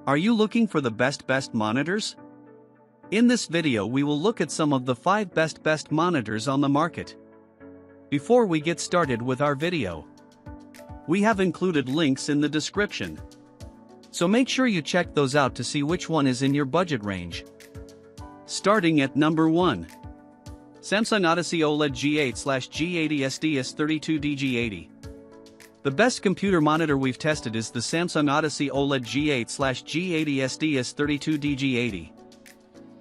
Are you looking for the best monitors? In this video we will look at some of the 5 best monitors on the market. Before we get started with our video, we have included links in the description. So make sure you check those out to see which one is in your budget range. Starting at number 1. Samsung Odyssey OLED G8/G80 SDS32D G80. The best computer monitor we've tested is the Samsung Odyssey OLED G8/G80 SDS32D G80.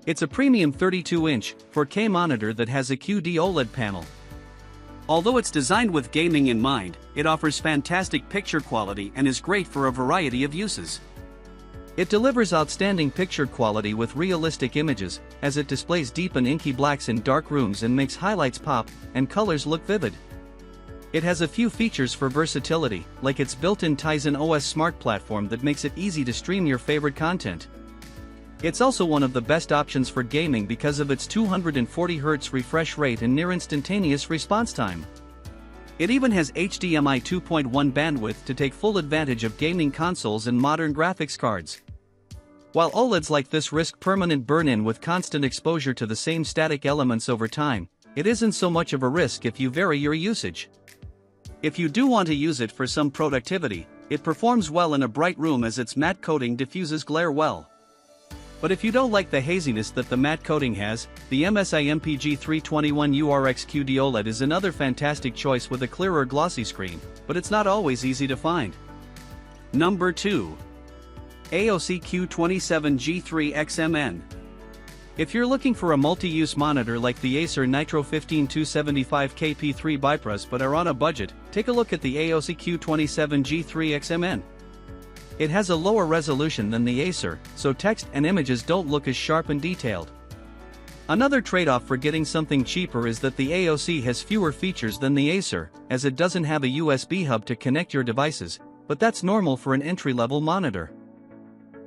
It's a premium 32-inch 4K monitor that has a QD OLED panel. Although it's designed with gaming in mind, it offers fantastic picture quality and is great for a variety of uses. It delivers outstanding picture quality with realistic images, as it displays deep and inky blacks in dark rooms and makes highlights pop, and colors look vivid. It has a few features for versatility, like its built-in Tizen OS smart platform that makes it easy to stream your favorite content. It's also one of the best options for gaming because of its 240Hz refresh rate and near-instantaneous response time. It even has HDMI 2.1 bandwidth to take full advantage of gaming consoles and modern graphics cards. While OLEDs like this risk permanent burn-in with constant exposure to the same static elements over time, it isn't so much of a risk if you vary your usage. If you do want to use it for some productivity, it performs well in a bright room as its matte coating diffuses glare well. But if you don't like the haziness that the matte coating has, the MSI MPG321URX QD OLED is another fantastic choice with a clearer glossy screen, but it's not always easy to find. Number 2. ASUS Q2724D. If you're looking for a multi-use monitor like the Acer Nitro 15275K P3 Bipros but are on a budget, take a look at the ASUS Q2724D. It has a lower resolution than the Acer, so text and images don't look as sharp and detailed. Another trade-off for getting something cheaper is that the ASUS has fewer features than the Acer, as it doesn't have a USB hub to connect your devices, but that's normal for an entry-level monitor.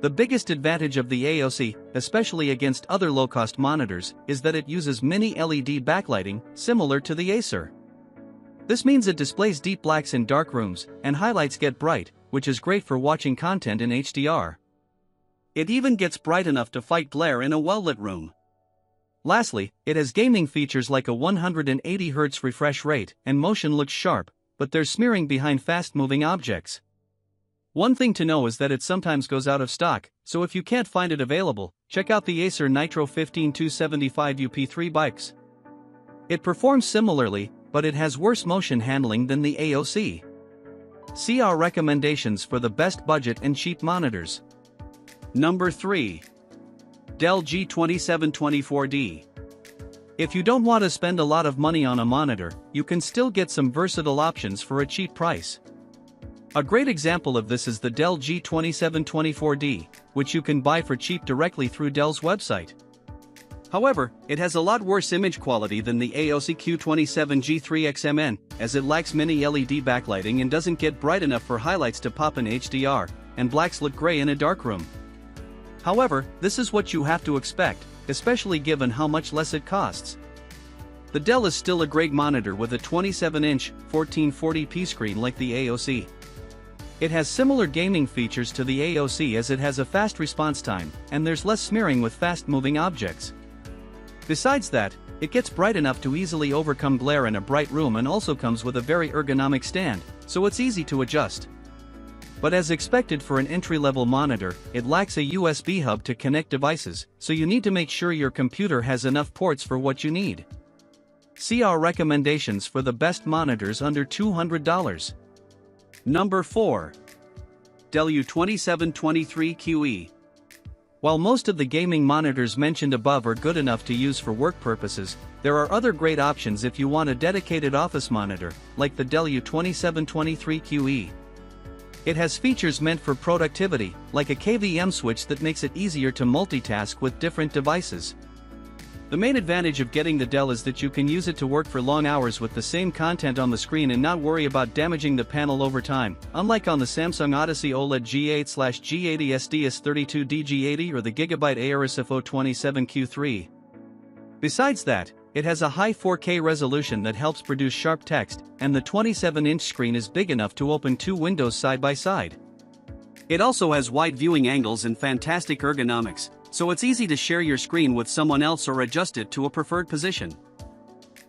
The biggest advantage of the ASUS, especially against other low-cost monitors, is that it uses mini LED backlighting, similar to the Acer. This means it displays deep blacks in dark rooms, and highlights get bright, which is great for watching content in HDR. It even gets bright enough to fight glare in a well-lit room. Lastly, it has gaming features like a 180Hz refresh rate, and motion looks sharp, but there's smearing behind fast-moving objects. One thing to know is that it sometimes goes out of stock, so if you can't find it available, check out the Acer Nitro 15275U P3 bikes. It performs similarly, but it has worse motion handling than the ASUS. See our recommendations for the best budget and cheap monitors. Number 3. Dell G2724D. If you don't want to spend a lot of money on a monitor, you can still get some versatile options for a cheap price. A great example of this is the Dell G2724D, which you can buy for cheap directly through Dell's website. However, it has a lot worse image quality than the ASUS Q2724D, as it lacks mini LED backlighting and doesn't get bright enough for highlights to pop in HDR, and blacks look gray in a dark room. However, this is what you have to expect, especially given how much less it costs. The Dell is still a great monitor with a 27-inch 1440p screen like the ASUS. It has similar gaming features to the ASUS as it has a fast response time, and there's less smearing with fast-moving objects. Besides that, it gets bright enough to easily overcome glare in a bright room and also comes with a very ergonomic stand, so it's easy to adjust. But as expected for an entry-level monitor, it lacks a USB hub to connect devices, so you need to make sure your computer has enough ports for what you need. See our recommendations for the best monitors under $200. Number 4. Dell U2723QE. While most of the gaming monitors mentioned above are good enough to use for work purposes, there are other great options if you want a dedicated office monitor, like the Dell U2723QE. It has features meant for productivity, like a KVM switch that makes it easier to multitask with different devices. The main advantage of getting the Dell is that you can use it to work for long hours with the same content on the screen and not worry about damaging the panel over time, unlike on the Samsung Odyssey OLED G8/G80 SDS32D G80 or the Gigabyte ASUS O27Q3. Besides that, It has a high 4K resolution that helps produce sharp text, and the 27-inch screen is big enough to open two windows side by side. It also has wide viewing angles and fantastic ergonomics, so it's easy to share your screen with someone else or adjust it to a preferred position.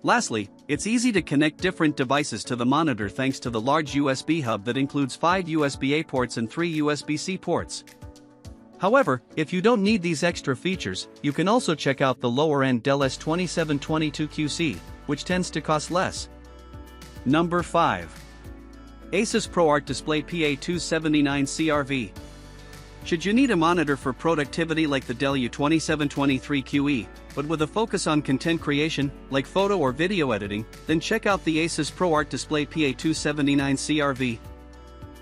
Lastly, it's easy to connect different devices to the monitor thanks to the large USB hub that includes 5 USB-A ports and 3 USB-C ports. However, if you don't need these extra features, you can also check out the lower-end Dell G2724D, which tends to cost less. Number 5. ASUS ProArt Display PA279CRV. Should you need a monitor for productivity like the Dell U2723QE, but with a focus on content creation, like photo or video editing, then check out the ASUS ProArt Display PA279CRV.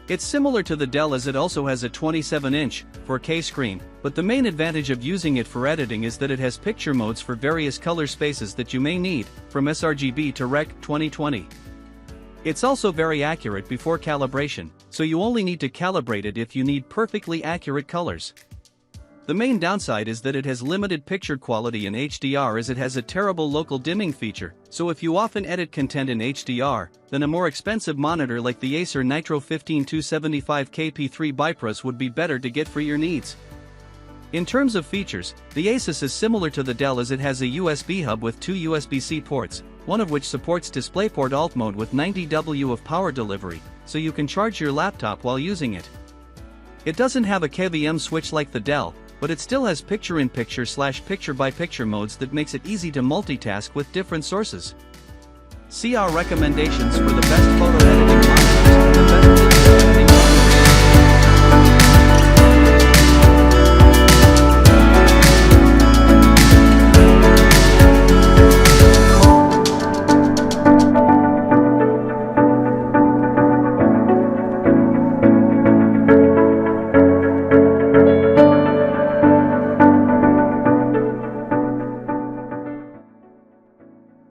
It's similar to the Dell as it also has a 27-inch 4K screen, but the main advantage of using it for editing is that it has picture modes for various color spaces that you may need, from sRGB to Rec. 2020. It's also very accurate before calibration, so you only need to calibrate it if you need perfectly accurate colors. The main downside is that it has limited picture quality in HDR as it has a terrible local dimming feature, so if you often edit content in HDR, then a more expensive monitor like the Acer Nitro 15275KP3 Bipros would be better to get for your needs. In terms of features, the ASUS is similar to the Dell as it has a USB hub with 2 USB-C ports, one of which supports DisplayPort Alt mode with 90 W of power delivery, so you can charge your laptop while using it. It doesn't have a KVM switch like the Dell, but it still has picture-in-picture / picture-by-picture modes that makes it easy to multitask with different sources. See our recommendations for the best photo editing monitors and the best